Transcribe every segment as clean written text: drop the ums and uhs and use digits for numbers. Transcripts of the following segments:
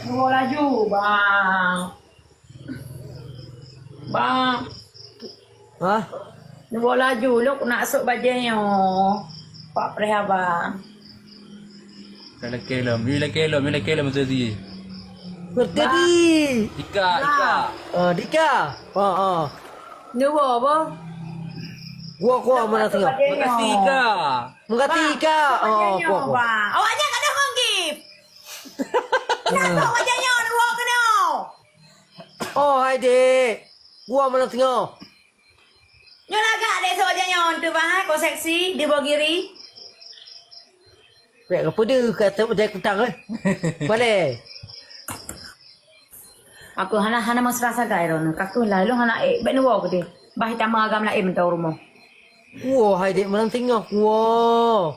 Bawa laju, bang. Bang, Hah? bawa laju. Lu nak masuk bajunya. Pak Preh abang. Kela tadi. Berdiri. Ika. Dika. Dua apa? Gua mana tengok. Makasih Ika. Mengati Ika. Bajunya, Gua. bang. Awaknya kat dah gift. Nak bajunya dua kena. Oh, hai dek. Gua mana tengok. Nyo lagak dek bajunya tu bang. Kau seksi di bawah kiri. Rek apa dia kata pada kutang eh. Boleh. Aku hana mas rasa gairon. Kaku lalu hana bet nuwa ke dia. Bah tama agam lain mentau rumah. Wah, hai dek mana tengok. Wah.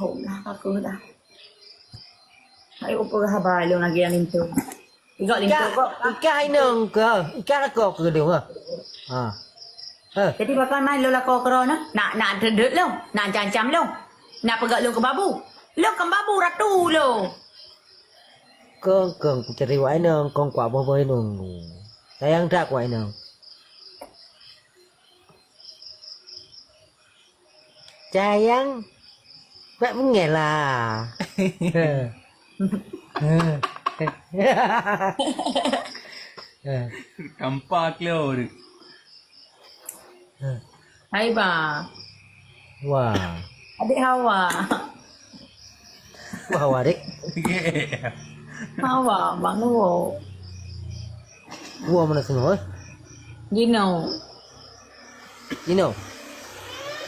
Oh lah aku dah. Hai upo haba lo lagi yang itu. Iga lintu kok. Ika hai nang ke. Ika nak kau ke dia. Ha. Jadi bakal main lo lah kau kerana. Nak dedek lo. Nak cancam lo. Nak pegat lo ke babu. Lo kan babu ratu lo. Con ku cari wai nang con quả bơ bơi nung. Sayang tak wai nang. Sayang. Mẹ muốn nghe là. Kampak lo. Hai ba. Wah. Adik Hawa. Wah, adik. Hawa bang lo. Gua mana semua? Gino.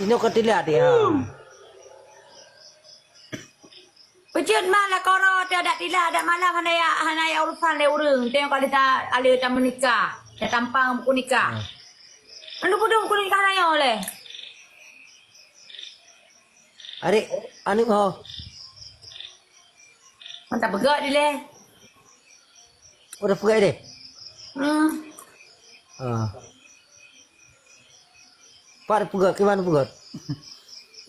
Ini kau tidak dia. Pecut malah koro ada tila ada malam hanaya urusan le urang. Tengok kalau kita alih tak menikah. Dia tampang buku nikah. Anu pun buku nikah naya oleh. Adik, anu kau. Mantap begat dia leh. Udah pergi deh. Pak pergi ke mana pergi?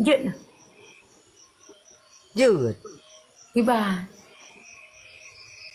Jut. Jut. Iba.